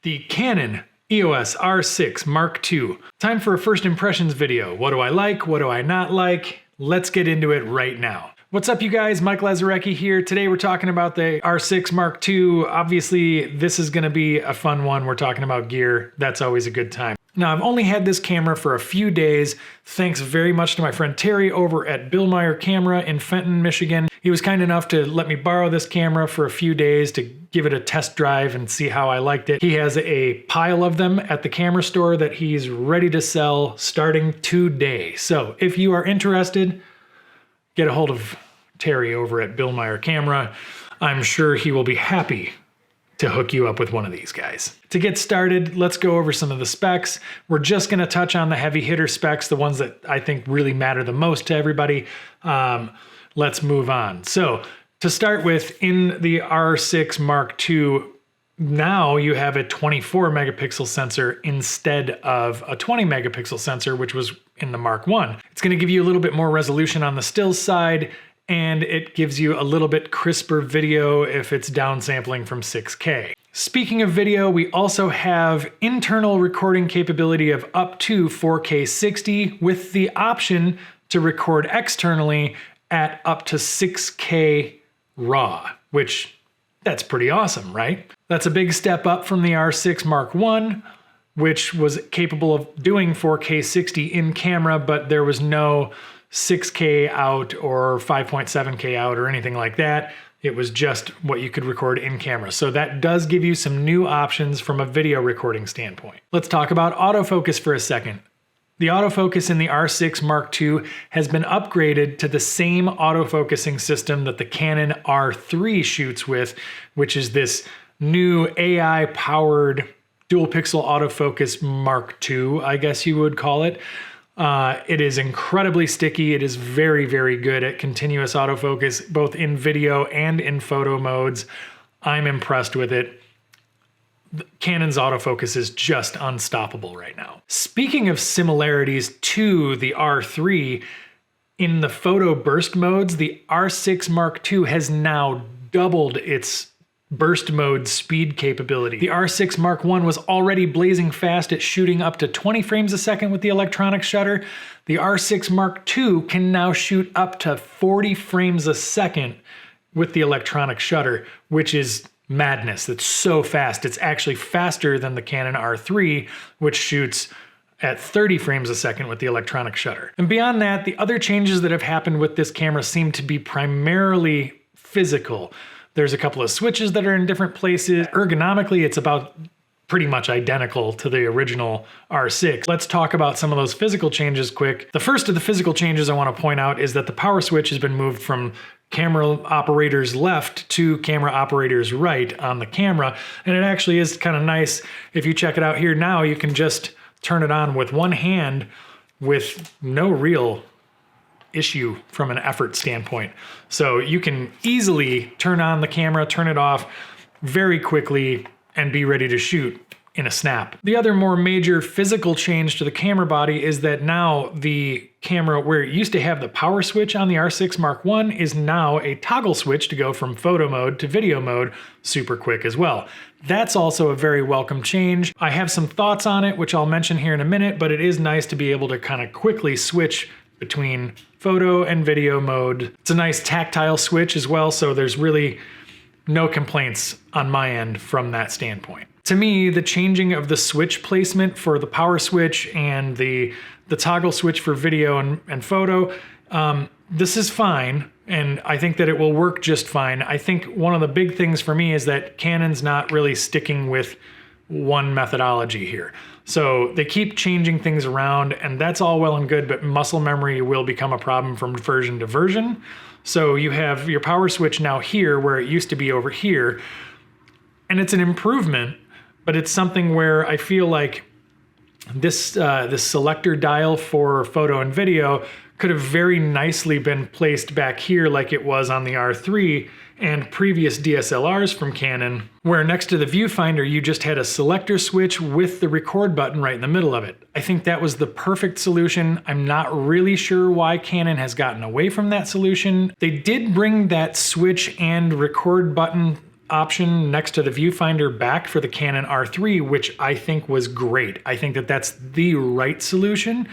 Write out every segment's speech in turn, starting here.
The Canon EOS R6 Mark II. Time for a first impressions video. What do I like? What do I not like? Let's get into it right now. What's up, you guys? Mike Lazarecki here. Today we're talking about the R6 Mark II. Obviously, this is gonna be a fun one. We're talking about gear. That's always a good time. Now, I've only had this camera for a few days. Thanks very much to my friend Terry over at Bill Meyer Camera in Fenton, Michigan. He was kind enough to let me borrow this camera for a few days to give it a test drive and see how I liked it. He has a pile of them at the camera store that he's ready to sell starting today. So if you are interested, get a hold of Terry over at Bill Meyer Camera. I'm sure he will be happy to hook you up with one of these guys. To get started, let's go over some of the specs. We're just gonna touch on the heavy hitter specs, the ones that I think really matter the most to everybody. Let's move on. So to start with, in the R6 Mark II, now you have a 24 megapixel sensor instead of a 20 megapixel sensor, which was in the Mark I. It's gonna give you a little bit more resolution on the stills side, and it gives you a little bit crisper video if it's downsampling from 6K. Speaking of video, we also have internal recording capability of up to 4K 60 with the option to record externally at up to 6K RAW, which that's pretty awesome, right? That's a big step up from the R6 Mark I, which was capable of doing 4K 60 in camera, but there was no 6K out or 5.7K out or anything like that. It was just what you could record in camera. So that does give you some new options from a video recording standpoint. Let's talk about autofocus for a second. The autofocus in the R6 Mark II has been upgraded to the same autofocusing system that the Canon R3 shoots with, which is this new AI-powered dual pixel autofocus Mark II, I guess you would call it. It is incredibly sticky. It is very, very good at continuous autofocus, both in video and in photo modes. I'm impressed with it. Canon's autofocus is just unstoppable right now. Speaking of similarities to the R3, in the photo burst modes, the R6 Mark II has now doubled its burst mode speed capability. The R6 Mark I was already blazing fast at shooting up to 20 frames a second with the electronic shutter. The R6 Mark II can now shoot up to 40 frames a second with the electronic shutter, which is madness. It's so fast. It's actually faster than the Canon R3, which shoots at 30 frames a second with the electronic shutter. And beyond that, the other changes that have happened with this camera seem to be primarily physical. There's a couple of switches that are in different places. Ergonomically, it's about pretty much identical to the original R6. Let's talk about some of those physical changes quick. The first of the physical changes I want to point out is that the power switch has been moved from camera operators left to camera operators right on the camera. And it actually is kind of nice. If you check it out here now, you can just turn it on with one hand with no real issue from an effort standpoint. So you can easily turn on the camera, turn it off very quickly, and be ready to shoot in a snap. The other more major physical change to the camera body is that now the camera, where it used to have the power switch on the R6 Mark I, is now a toggle switch to go from photo mode to video mode super quick as well. That's also a very welcome change. I have some thoughts on it, which I'll mention here in a minute, but it is nice to be able to kind of quickly switch between photo and video mode. It's a nice tactile switch as well, so there's really no complaints on my end from that standpoint. To me, the changing of the switch placement for the power switch and the toggle switch for video and photo, this is fine, and I think that it will work just fine. I think one of the big things for me is that Canon's not really sticking with one methodology here. So they keep changing things around, and that's all well and good, but muscle memory will become a problem from version to version. So you have your power switch now here where it used to be over here, and it's an improvement, but it's something where I feel like this selector dial for photo and video could have very nicely been placed back here like it was on the R3 and previous DSLRs from Canon, where next to the viewfinder you just had a selector switch with the record button right in the middle of it. I think that was the perfect solution. I'm not really sure why Canon has gotten away from that solution. They did bring that switch and record button option next to the viewfinder back for the Canon R3, which I think was great. I think that that's the right solution.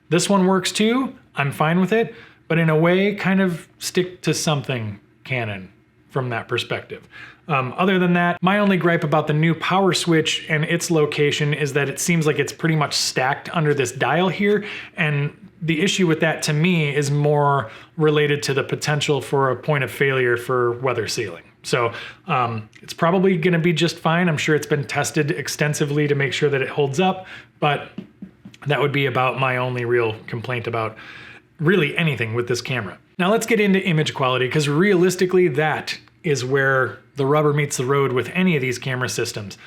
This one works too, I'm fine with it, but in a way, kind of stick to something Canon from that perspective. Other than that, my only gripe about the new power switch and its location is that it seems like it's pretty much stacked under this dial here, and the issue with that to me is more related to the potential for a point of failure for weather sealing. So it's probably going to be just fine. I'm sure it's been tested extensively to make sure that it holds up, but that would be about my only real complaint about really anything with this camera. Now let's get into image quality, because realistically that is where the rubber meets the road with any of these camera systems.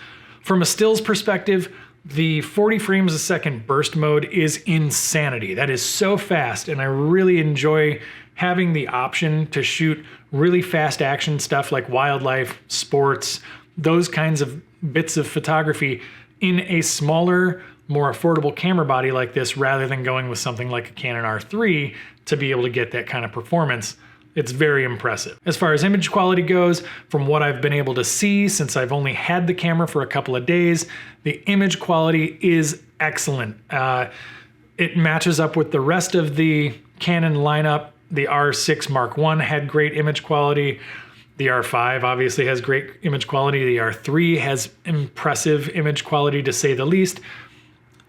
From a stills perspective, the 40 frames a second burst mode is insanity. That is so fast, and I really enjoy having the option to shoot really fast action stuff like wildlife, sports, those kinds of bits of photography in a smaller, more affordable camera body like this, rather than going with something like a Canon R3 to be able to get that kind of performance. It's very impressive. As far as image quality goes, from what I've been able to see since I've only had the camera for a couple of days, the image quality is excellent. It matches up with the rest of the Canon lineup. The R6 Mark I had great image quality. The R5 obviously has great image quality. The R3 has impressive image quality, to say the least.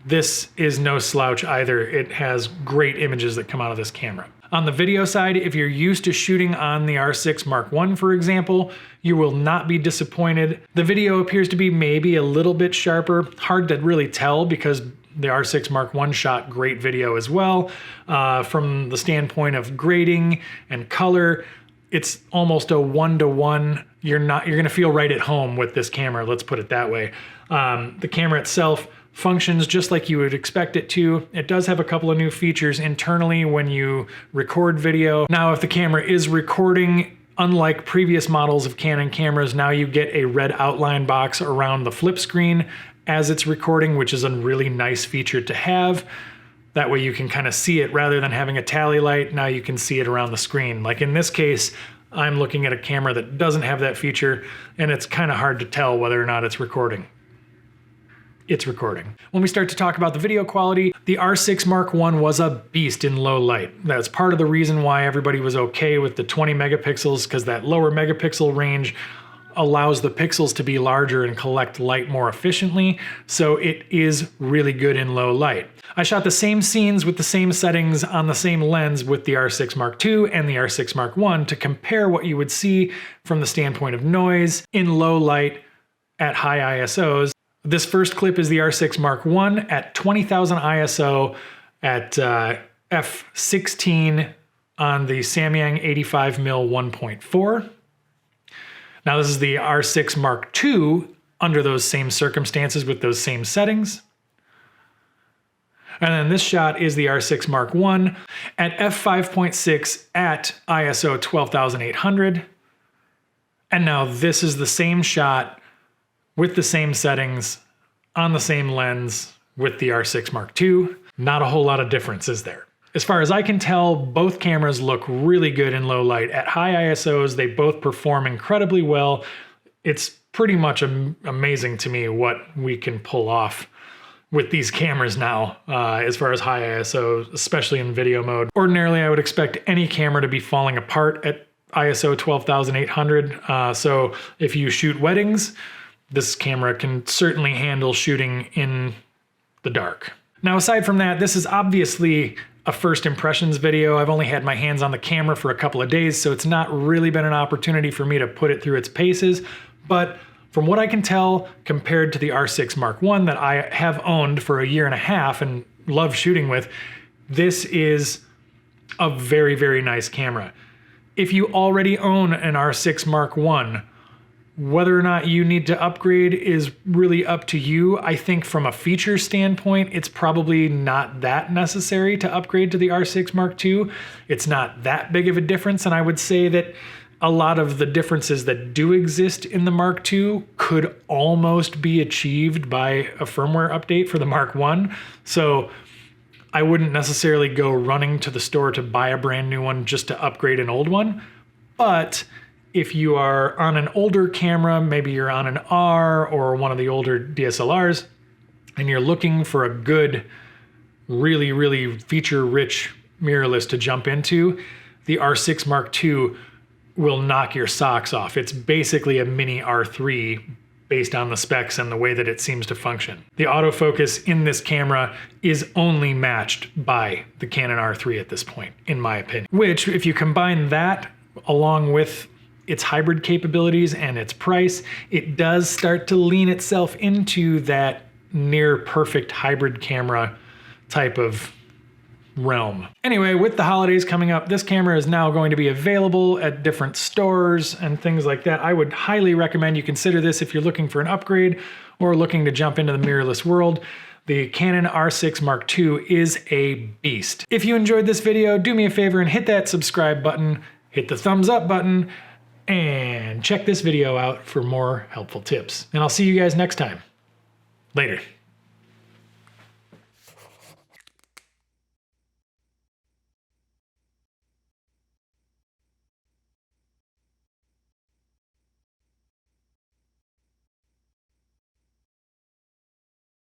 This is no slouch either. It has great images that come out of this camera. On the video side, if you're used to shooting on the R6 Mark I, for example, you will not be disappointed. The video appears to be maybe a little bit sharper. Hard to really tell because the R6 Mark I shot great video as well. From the standpoint of grading and color, it's almost a 1-to-1. You're gonna feel right at home with this camera, let's put it that way. The camera itself functions just like you would expect it to. It does have a couple of new features internally when you record video. Now, if the camera is recording, unlike previous models of Canon cameras, now you get a red outline box around the flip screen as it's recording, which is a really nice feature to have. That way you can kind of see it rather than having a tally light. Now you can see it around the screen. Like in this case, I'm looking at a camera that doesn't have that feature, and it's kind of hard to tell whether or not it's recording. It's recording. When we start to talk about the video quality, the R6 Mark I was a beast in low light. That's part of the reason why everybody was okay with the 20 megapixels, because that lower megapixel range allows the pixels to be larger and collect light more efficiently, so it is really good in low light. I shot the same scenes with the same settings on the same lens with the R6 Mark II and the R6 Mark I to compare what you would see from the standpoint of noise in low light at high ISOs. This first clip is the R6 Mark I at 20,000 ISO at f16 on the Samyang 85mm 1.4. Now this is the R6 Mark II under those same circumstances with those same settings. And then this shot is the R6 Mark I at f5.6 at ISO 12,800. And now this is the same shot with the same settings on the same lens with the R6 Mark II. Not a whole lot of difference, is there? As far as I can tell, both cameras look really good in low light. At high ISOs, they both perform incredibly well. It's pretty much amazing to me what we can pull off with these cameras now, as far as high ISO, especially in video mode. Ordinarily, I would expect any camera to be falling apart at ISO 12,800. So if you shoot weddings, this camera can certainly handle shooting in the dark. Now, aside from that, this is obviously a first impressions video. I've only had my hands on the camera for a couple of days, so it's not really been an opportunity for me to put it through its paces. But from what I can tell, compared to the R6 Mark I that I have owned for a year and a half and love shooting with, this is a very, very nice camera. If you already own an R6 Mark I, whether or not you need to upgrade is really up to you. I think from a feature standpoint, it's probably not that necessary to upgrade to the R6 Mark II. It's not that big of a difference, and I would say that a lot of the differences that do exist in the Mark II could almost be achieved by a firmware update for the Mark I. So I wouldn't necessarily go running to the store to buy a brand new one just to upgrade an old one. But If you are on an older camera, maybe you're on an R or one of the older DSLRs, and you're looking for a good, really, really feature-rich mirrorless to jump into, the R6 Mark II will knock your socks off. It's basically a mini R3 based on the specs and the way that it seems to function. The autofocus in this camera is only matched by the Canon R3 at this point, in my opinion. Which, if you combine that along with its hybrid capabilities and its price, it does start to lean itself into that near perfect hybrid camera type of realm. Anyway, with the holidays coming up, this camera is now going to be available at different stores and things like that. I would highly recommend you consider this if you're looking for an upgrade or looking to jump into the mirrorless world. The Canon R6 Mark II is a beast. If you enjoyed this video, do me a favor and hit that subscribe button, hit the thumbs up button, and check this video out for more helpful tips. And I'll see you guys next time. Later.